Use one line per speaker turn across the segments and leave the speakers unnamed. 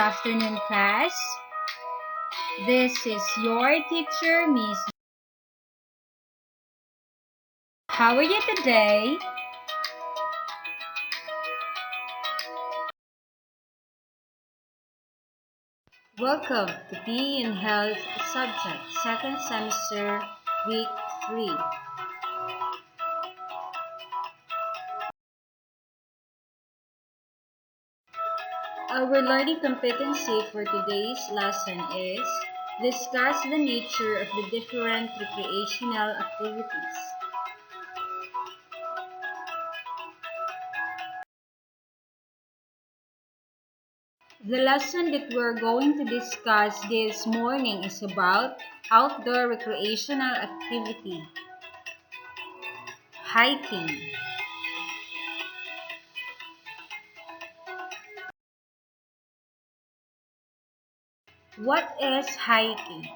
afternoon, class. This is your teacher, Miss. How are you today? Welcome to PE and Health subject, second semester, week 3. Our learning competency for today's lesson is discuss the nature of the different recreational activities. The lesson that we're going to discuss this morning is about outdoor recreational activity, hiking. What is hiking?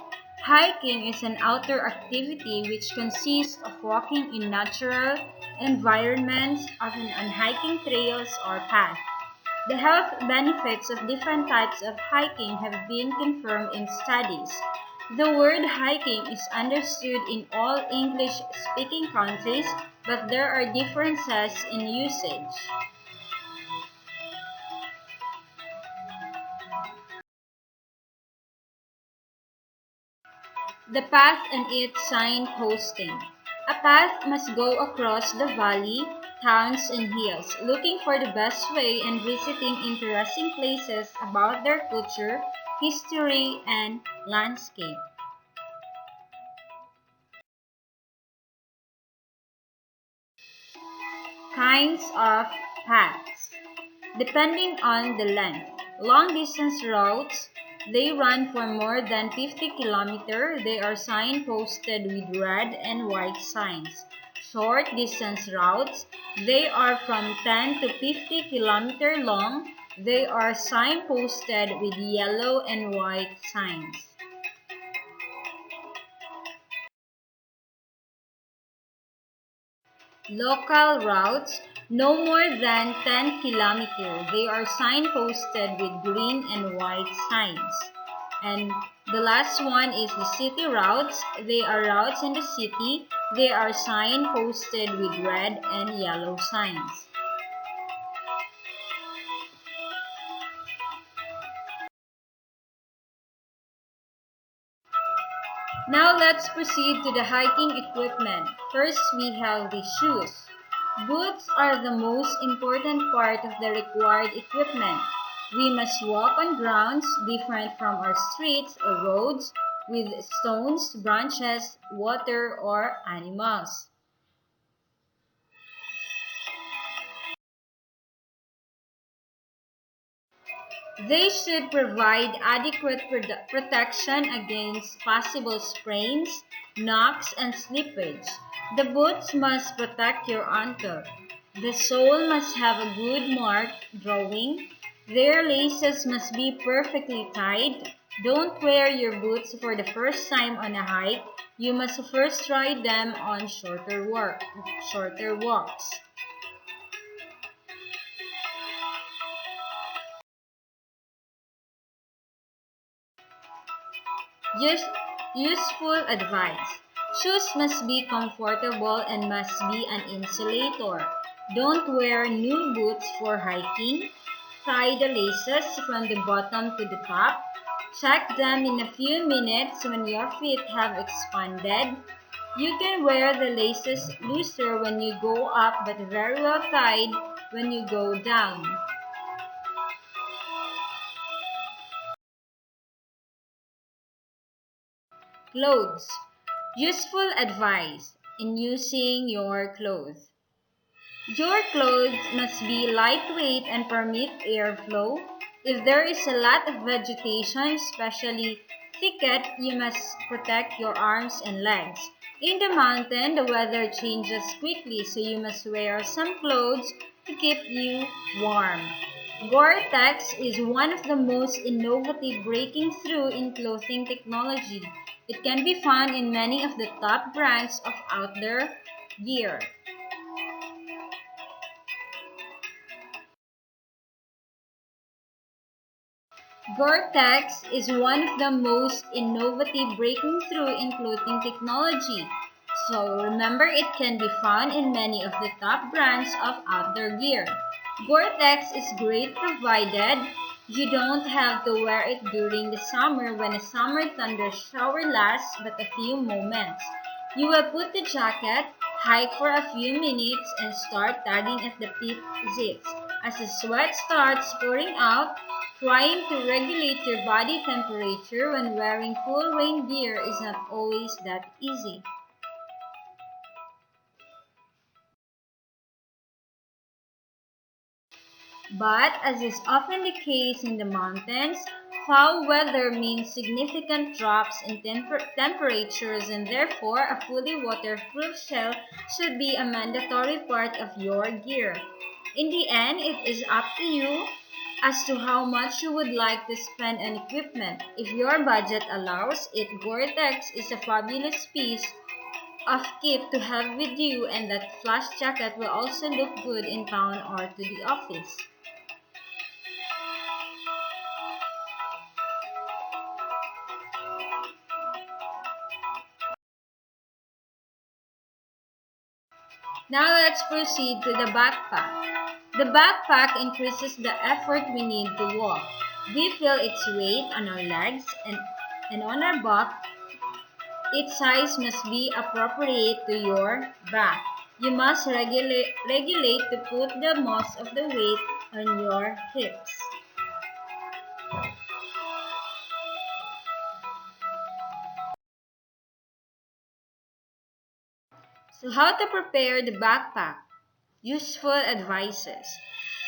Hiking is an outdoor activity which consists of walking in natural environments, often on hiking trails or paths. The health benefits of different types of hiking have been confirmed in studies. The word hiking is understood in all English-speaking countries, but there are differences in usage. The path and its signposting. A path must go across the valley, towns, and hills, looking for the best way and visiting interesting places about their culture, history, and landscape. Kinds of paths. Depending on the length. Long-distance routes, they run for more than 50 kilometers. They are signposted with red and white signs. Short-distance routes, they are from 10 to 50 kilometers long. They are signposted with yellow and white signs. Local routes, no more than 10 kilometers. They are signposted with green and white signs. And the last one is the city routes. They are routes in the city. They are signposted with red and yellow signs. Now let's proceed to the hiking equipment. First, we have the shoes. Boots are the most important part of the required equipment. We must walk on grounds different from our streets or roads with stones, branches, water, or animals. They should provide adequate protection against possible sprains, knocks, and slippage. The boots must protect your ankle. The sole must have a good mark drawing. Their laces must be perfectly tied. Don't wear your boots for the first time on a hike. You must first try them on shorter walks. Use, Useful advice. Shoes must be comfortable and must be an insulator. Don't wear new boots for hiking. Tie the laces from the bottom to the top. Check them in a few minutes when your feet have expanded. You can wear the laces looser when you go up but very well tied when you go down. Clothes. Useful advice in using your clothes. Your clothes must be lightweight and permit airflow. If there is a lot of vegetation, especially thicket, you must protect your arms and legs. In the mountain, the weather changes quickly, so you must wear some clothes to keep you warm. Gore-Tex is one of the most innovative breaking through in clothing technology. It can be found in many of the top brands of outdoor gear. Gore-Tex is one of the most innovative breaking through in clothing technology. So remember, it can be found in many of the top brands of outdoor gear. Gore-Tex is great provided you don't have to wear it during the summer when a summer thunder shower lasts but a few moments. You will put the jacket, hike for a few minutes, and start tugging at the pit zips. As the sweat starts pouring out, trying to regulate your body temperature when wearing full rain gear is not always that easy. But, as is often the case in the mountains, foul weather means significant drops in temperatures, and therefore a fully waterproof shell should be a mandatory part of your gear. In the end, it is up to you as to how much you would like to spend on equipment. If your budget allows it, Gore-Tex is a fabulous piece of kit to have with you, and that flash jacket will also look good in town or to the office. Now let's proceed to the backpack. The backpack increases the effort we need to walk. We feel its weight on our legs and on our back. Its size must be appropriate to your back. You must regulate to put the most of the weight on your hips. So how to prepare the backpack? Useful advices.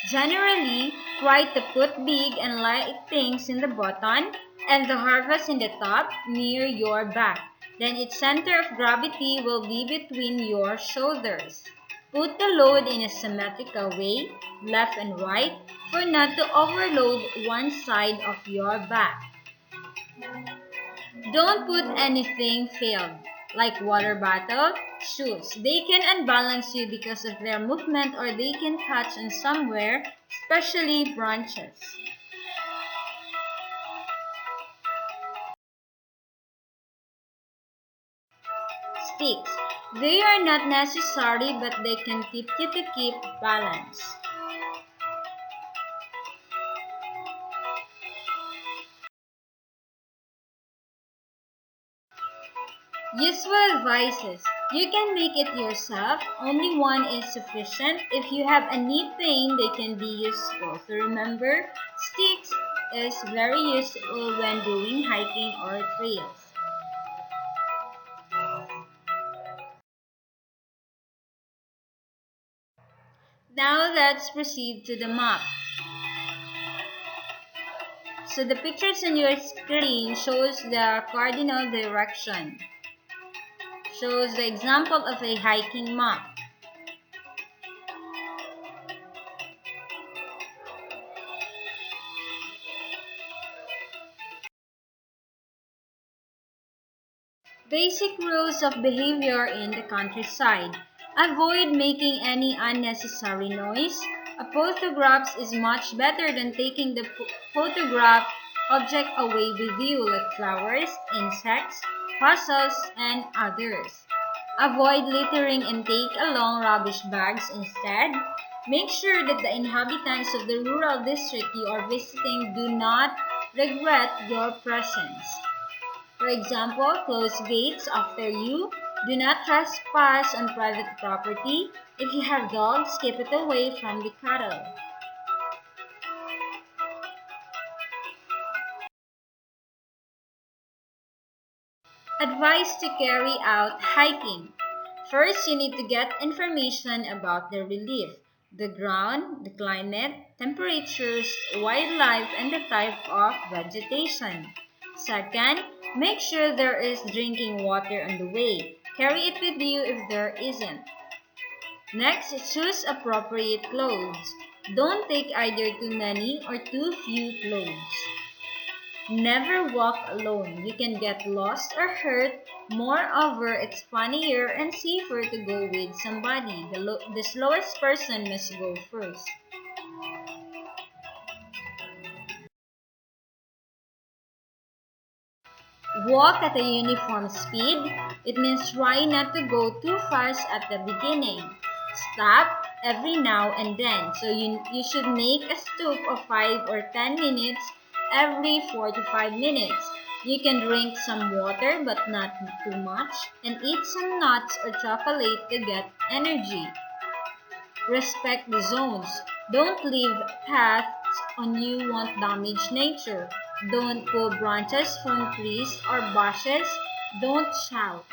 Generally, try to put big and light things in the bottom and the harvest in the top near your back. Then its center of gravity will be between your shoulders. Put the load in a symmetrical way, left and right, for not to overload one side of your back. Don't put anything filled, like water bottle, shoes. They can unbalance you because of their movement or they can catch on somewhere, especially branches. Sticks. They are not necessary but they can tip you to keep balance. Useful advices. You can make it yourself. Only one is sufficient. If you have a knee pain, they can be useful. So remember, sticks is very useful when doing hiking or trails. Now let's proceed to the map. So the pictures on your screen shows the cardinal direction. Shows the example of a hiking map. Basic rules of behavior in the countryside. Avoid making any unnecessary noise. A photograph is much better than taking the photograph object away with you, like flowers, insects, fossils, and others. Avoid littering and take along rubbish bags instead. Make sure that the inhabitants of the rural district you are visiting do not regret your presence. For example, close gates after you. Do not trespass on private property. If you have dogs, keep it away from the cattle. Advice to carry out hiking. First, you need to get information about the relief, the ground, the climate, temperatures, wildlife, and the type of vegetation. Second, make sure there is drinking water on the way. Carry it with you if there isn't. Next, choose appropriate clothes. Don't take either too many or too few clothes. Never walk alone. You can get lost or hurt. Moreover, it's funnier and safer to go with somebody. The slowest person must go first. Walk at a uniform speed. It means try not to go too fast at the beginning. Stop every now and then. So you should make a stoop of 5 or 10 minutes every 4 to 5 minutes. You can drink some water but not too much and eat some nuts or chocolate to get energy. Respect the zones. Don't leave paths on you won't damage nature. Don't pull branches from trees or bushes. Don't shout.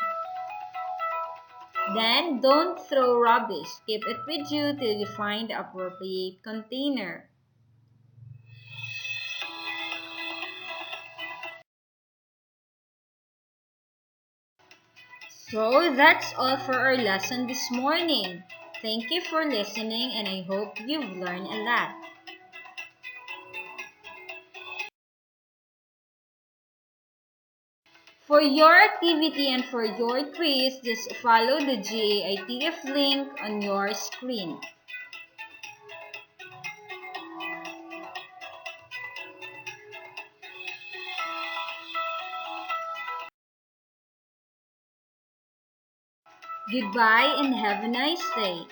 Then don't throw rubbish. Keep it with you till you find the appropriate container. So that's all for our lesson this morning. Thank you for listening and I hope you've learned a lot. For your activity and for your quiz, just follow the GAITF link on your screen. Goodbye and have a nice day.